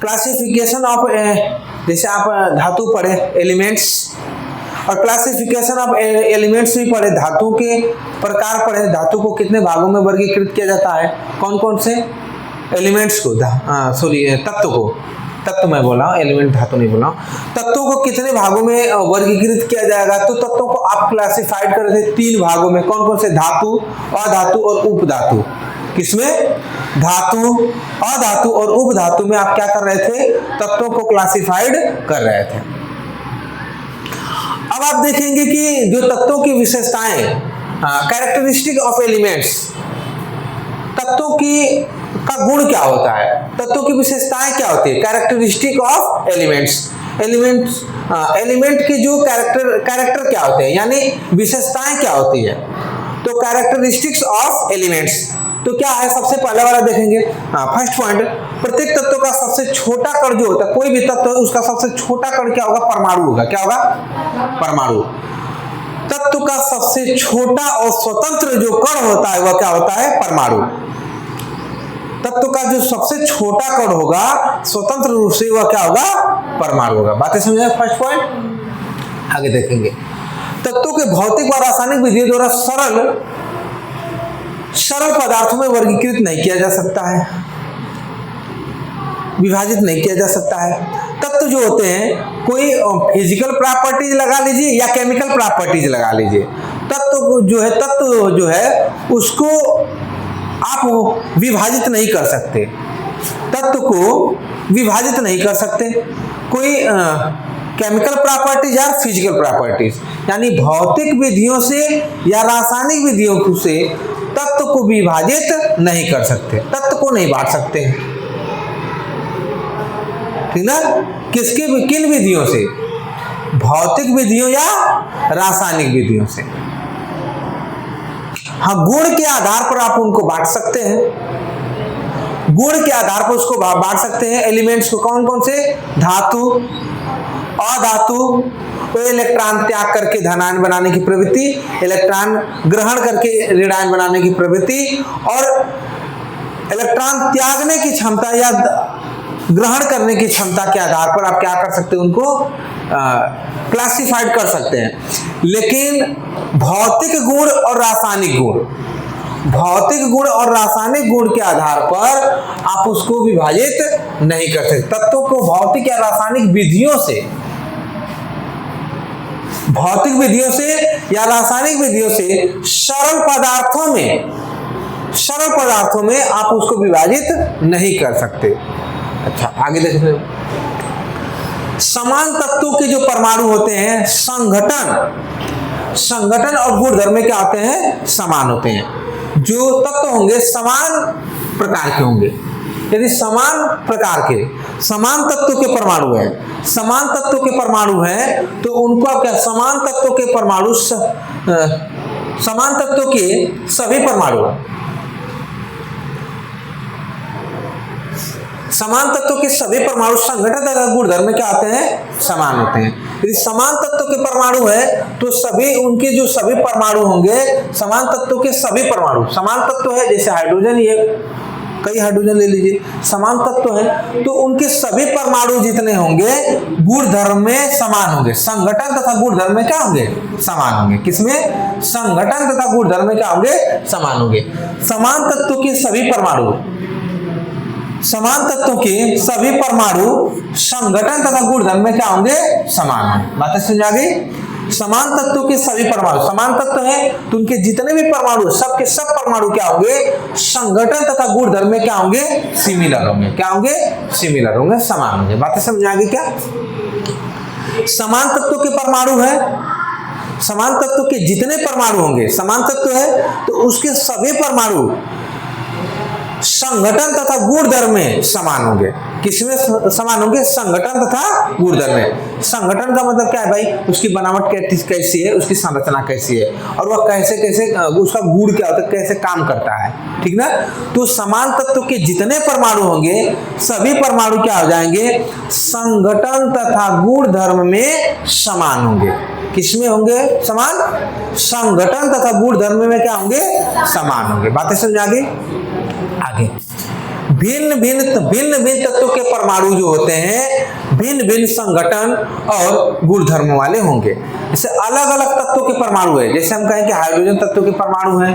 Classification of, जैसे आप धातु पढ़े एलिमेंट्स, और क्लासिफिकेशन ऑफ एलिमेंट्स भी पढ़े, धातु के प्रकार पढ़े, धातु को कितने भागों में वर्गीकृत किया जाता है, कौन कौन से एलिमेंट्स को, तत्व को, तत्व मैं बोला हूँ, एलिमेंट धातु नहीं बोला हूँ, तत्वों को कितने भागों में वर्गीकृत किया जाएगा। तो तत्वों को आप क्लासिफाइड कर रहे थे 3 भागों में, कौन कौन से, धातु, अधातु और उपधातु। किसमें, धातु, अधातु और उपधातु में आप क्या कर रहे थे, तत्वों को क्लासिफाइड कर रहे थे। अब आप देखेंगे कि जो तत्वों की विशेषताएं, कैरेक्टरिस्टिक ऑफ एलिमेंट्स, तत्वों की का गुण क्या होता है, तत्वों की विशेषताएं क्या होती है, कैरेक्टरिस्टिक ऑफ एलिमेंट्स, एलिमेंट के जो कैरेक्टर क्या होते हैं, यानी विशेषताएं क्या होती है। तो कैरेक्टरिस्टिक्स ऑफ एलिमेंट्स तो क्या है, सबसे पहले वाला देखेंगे, फर्स्ट पॉइंट, प्रत्येक तत्व का सबसे छोटा कण जो होता है, कोई भी तत्व है उसका सबसे छोटा कण क्या होगा, परमाणु होगा। क्या होगा, परमाणु। तत्व का सबसे छोटा और स्वतंत्र जो कण होता है वह क्या होता है, परमाणु। तत्व का जो सबसे छोटा कण होगा स्वतंत्र रूप से वह क्या होगा, परमाणु होगा। बातें समझे, फर्स्ट पॉइंट। आगे देखेंगे, तत्वों के भौतिक और रासायनिक विधियों द्वारा सरल पदार्थों में वर्गीकृत नहीं किया जा सकता है, विभाजित नहीं किया जा सकता है। तत्व जो होते हैं, कोई फिजिकल प्रॉपर्टीज लगा लीजिए या केमिकल प्रॉपर्टीज लगा लीजिए, तत्व जो है उसको आप विभाजित नहीं कर सकते, तत्व को विभाजित नहीं कर सकते। कोई केमिकल प्रॉपर्टीज या फिजिकल प्रॉपर्टीज, यानी भौतिक विधियों से या रासायनिक विधियों से तत्व को विभाजित नहीं कर सकते, तत्व को नहीं बांट सकते, ठीक ना। किन विधियों से, भौतिक विधियों या रासायनिक विधियों से। हाँ, गुण के आधार पर आप उनको बांट सकते हैं, गुण के आधार पर उसको बांट सकते हैं एलिमेंट्स को। कौन कौन से, धातु, अधातु, तो इलेक्ट्रॉन त्याग करके धनायन बनाने की प्रवृत्ति, इलेक्ट्रॉन ग्रहण करके ऋणायन बनाने की प्रवृत्ति, और इलेक्ट्रॉन त्यागने की क्षमता या ग्रहण करने की क्षमता के आधार पर आप क्या कर सकते हैं, उनको क्लासिफाइड कर सकते हैं। लेकिन भौतिक गुण और रासायनिक गुण, भौतिक गुण और रासायनिक गुण के आधार पर आप उसको विभाजित नहीं कर सकते। तत्वों को भौतिक या रासायनिक विधियों से, भौतिक विधियों से या रासायनिक विधियों से सरल पदार्थों में आप उसको विभाजित नहीं कर सकते। अच्छा, आगे देखते हैं, समान तत्वों के जो परमाणु होते हैं, संगठन और गुणधर्म क्या होते हैं, समान होते हैं। जो तत्व होंगे समान प्रकार के होंगे, यदि समान प्रकार के समान तत्वों के परमाणु है, समान तत्वों के परमाणु है तो उनको आप क्या, समान तत्वों के परमाणु, समान तत्वों के सभी परमाणु, समान तत्वों के सभी परमाणु संगठन तथा गुणधर्म क्या होते हैं, समान होते हैं। यदि समान तत्वों के परमाणु है तो सभी उनके जो सभी परमाणु होंगे, समान तत्वों के सभी परमाणु, समान तत्व है जैसे हाइड्रोजन, ये कई हाइड्रोजन ले लीजिए, समान तत्व है तो उनके सभी परमाणु जितने होंगे गुणधर्म में समान होंगे, संगठन तथा गुणधर्म में क्या होंगे, समान होंगे। किसमें, संगठन तथा गुणधर्म में क्या होंगे, समान होंगे। समान तत्वों के सभी परमाणु, समान तत्वों के सभी परमाणु संगठन तथा गुणधर्म में क्या होंगे, समान होंगे। बातें समझ आ गई। समान तत्वों के सभी परमाणु, समान तत्व है तो उनके जितने भी परमाणु, सब के सब परमाणु क्या होंगे, संगठन तथा गुणधर्म में क्या होंगे, सिमिलर होंगे। क्या होंगे, सिमिलर होंगे, समान होंगे। बातें समझ आ गई क्या। समान तत्वों के परमाणु है, समान तत्व के जितने परमाणु होंगे, समान तत्व है तो उसके सभी परमाणु संगठन तथा गुणधर्म में समान होंगे। किसमें समान होंगे, संगठन तथा गुणधर्म में। संगठन का मतलब क्या है भाई, उसकी बनावट कैसी है, उसकी संरचना कैसी है, और वह कैसे उसका गुण क्या होता है, कैसे काम करता है, ठीक ना। तो समान तत्व के जितने परमाणु होंगे सभी परमाणु क्या हो जाएंगे, संगठन तथा गुणधर्म में समान होंगे। किसमें होंगे समान, संगठन तथा गुणधर्म में क्या होंगे, समान होंगे। बातें समझ आ गई। आगे भिन्न भिन्न तत्वों के परमाणु जो होते हैं भिन्न भिन्न संगठन और गुणधर्म वाले होंगे। जैसे अलग अलग तत्वों के परमाणु है, जैसे हम कहें कि हाइड्रोजन तत्वों के परमाणु है,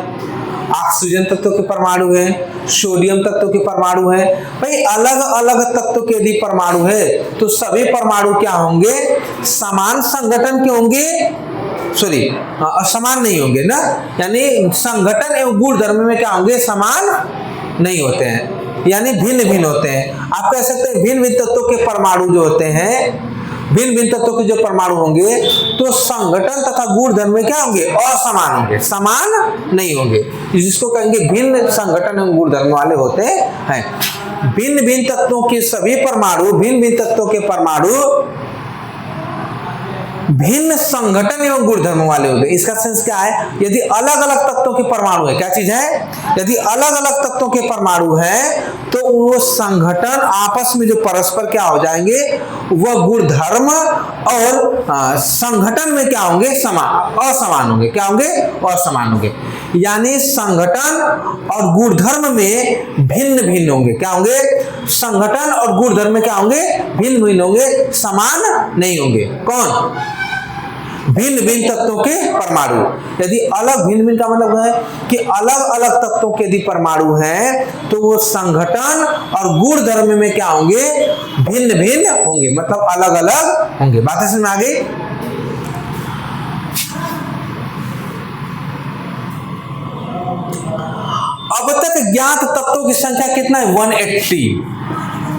ऑक्सीजन तत्वों के परमाणु है, सोडियम तत्वों के परमाणु है। भाई अलग अलग तत्वों के यदि परमाणु है तो सभी परमाणु क्या होंगे, समान संगठन के होंगे, सॉरी समान नहीं होंगे ना, यानी संगठन एवं गुणधर्म में क्या होंगे, समान नहीं होते हैं, यानी भिन्न भिन्न होते हैं। आप कह सकते हैं भिन्न भिन्न तत्वों के परमाणु जो होते हैं, भिन्न भिन्न तत्वों के जो परमाणु होंगे तो संगठन तथा गुणधर्म में क्या होंगे, असमान होंगे, समान नहीं होंगे, जिसको कहेंगे भिन्न संगठन एवं गुणधर्म वाले होते हैं। भिन्न भिन्न तत्वों के सभी परमाणु, भिन्न भिन्न तत्वों के परमाणु भिन्न संगठन एवं गुणधर्म वाले होते हैं। इसका सेंस क्या है, यदि अलग अलग तत्वों के परमाणु है, क्या चीज है, यदि अलग अलग तत्वों के परमाणु है तो वो संगठन आपस में जो परस्पर क्या हो जाएंगे, वह गुणधर्म और संगठन में क्या होंगे, असमान होंगे, क्या होंगे, असमान होंगे, यानी संगठन और गुणधर्म में भिन्न भिन्न होंगे, क्या होंगे, संगठन और गुणधर्म में क्या होंगे, भिन्न भिन्न होंगे, समान नहीं होंगे। कौन, भिन्न भिन्न तत्वों के परमाणु। यदि अलग भिन्न भिन्न का मतलब है कि अलग अलग तत्वों के यदि परमाणु हैं तो वो संगठन और गुणधर्म में क्या होंगे, भिन्न भिन्न होंगे, मतलब अलग अलग होंगे। बातें समझ में आ गई। अब तक ज्ञात तत्वों की संख्या कितना है, 180।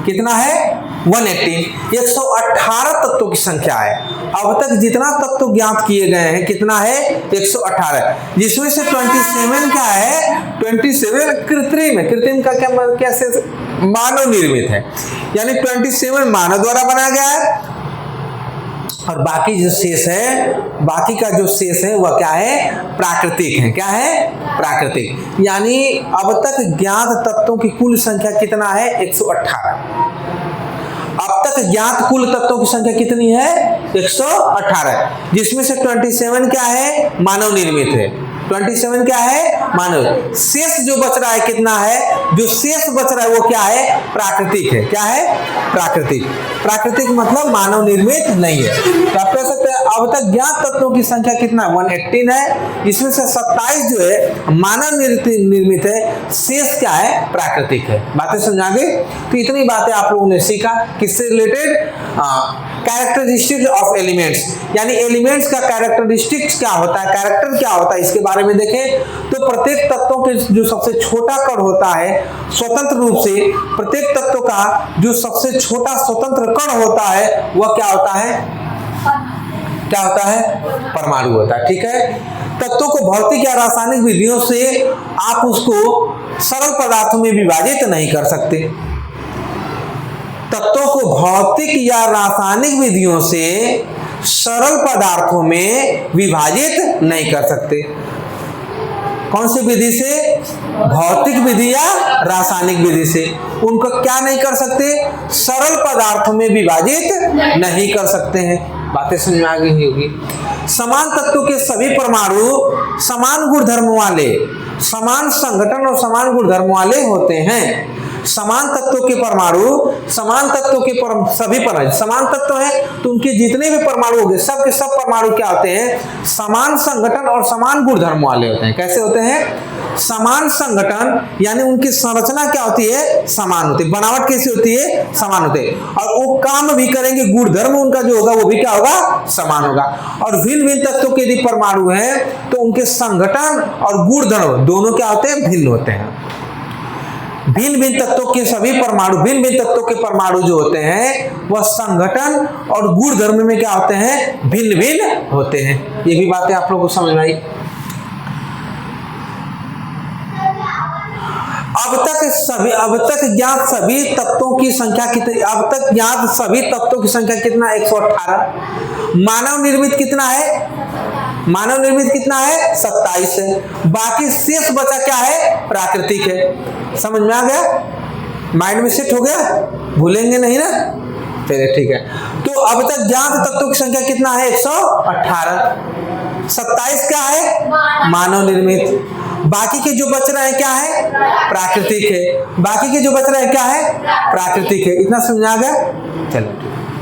कितना है, 180, 118 तत्वों की संख्या है। अब तक जितना तत्व ज्ञात किए गए हैं कितना है, 118, जिसमें से 27 क्या है, 27 कृत्रिम है। कृत्रिम का क्या कैसे, मानव निर्मित है, यानी 27 मानव द्वारा बनाया गया है, और बाकी जो शेष है, बाकी का जो शेष है वह क्या है, प्राकृतिक है। क्या है, प्राकृतिक। यानी अब तक ज्ञात तत्वों की कुल संख्या कितना है, 118। अब तक ज्ञात कुल तत्वों की संख्या कितनी है, 118, जिसमें से 27 क्या है, मानव निर्मित है। 27 क्या है, मानव। शेष जो बच रहा है कितना है, जो शेष बच रहा है वो क्या है, प्राकृतिक है। क्या है, प्राकृतिक। प्राकृतिक मतलब मानव निर्मित नहीं है। तो आप कह सकते हैं अब तक ज्ञात तत्वों की संख्या कितना, 118 है, जिसमें से 27 जो है मानव निर्मित है, शेष क्या है, प्राकृतिक है। बातें समझा गई। तो इतनी बातें आप लोगों ने सीखा, किससे रिलेटेड, कैरेक्टरिस्टिक्स ऑफ एलिमेंट्स, यानी एलिमेंट्स का कैरेक्टरिस्टिक्स क्या होता है, कैरेक्टर क्या होता है, इसके बारे में देखें। तो प्रत्येक तत्वों के जो सबसे छोटा कण होता है, स्वतंत्र रूप से प्रत्येक तत्व का जो सबसे छोटा स्वतंत्र कण होता है वह क्या होता है, क्या होता है, परमाणु होता है। ठीक है। तत्वों को भौतिक या रासायनिक विधियों से आप उसको सरल पदार्थों में विभाजित नहीं कर सकते। तत्वों को भौतिक या रासायनिक विधियों से सरल पदार्थों में विभाजित नहीं कर सकते। कौन सी विधि से, भौतिक विधि या रासायनिक विधि से। उनको क्या नहीं कर सकते, सरल पदार्थों में विभाजित नहीं कर सकते हैं। बातें समझ में आ गई होगी। समान तत्वों के सभी परमाणु समान गुणधर्म वाले, समान संगठन और समान गुणधर्म वाले होते हैं। समान तत्वों के परमाणु, समान तत्वों के सभी परमाणु समान तत्व है तो उनके जितने भी परमाणु होंगे सब के सब परमाणु क्या होते हैं, समान संगठन और समान गुणधर्म वाले होते हैं। कैसे होते हैं, समान संगठन, यानी उनकी संरचना क्या होती है, समान होती है, बनावट कैसी होती है, समान होती है, और वो काम भी करेंगे, गुणधर्म उनका जो होगा वो भी क्या होगा, समान होगा। और भिन्न भिन्न तत्वों के यदि परमाणु है तो उनके संगठन और गुणधर्म दोनों क्या होते हैं, भिन्न होते हैं। भिन्न भिन्न तत्वों के सभी परमाणु, भिन्न भिन्न तत्वों के परमाणु जो होते हैं वह संगठन और गुणधर्म में क्या होते हैं, भिन्न भिन्न होते हैं। ये भी बातें आप लोगों को समझ में आई। अब तक ज्ञात सभी तत्वों की संख्या कितनी, अब तक ज्ञात सभी तत्वों की संख्या कितना, 118। मानव निर्मित कितना है, मानव निर्मित कितना है, 27 है। बाकी शेष बचा क्या है, प्राकृतिक है। समझ में आ गया, माइंड में सेट हो गया, भूलेंगे नहीं ना। चलिए ठीक है। तो अब तक ज्ञात तत्वों की संख्या कितना है, 118। 27 क्या है, मानव निर्मित। बाकी के जो बच रहे हैं क्या है, प्राकृतिक है। बाकी के जो बच रहे हैं क्या है, प्राकृतिक है। इतना समझा गया? चलो ठीक है।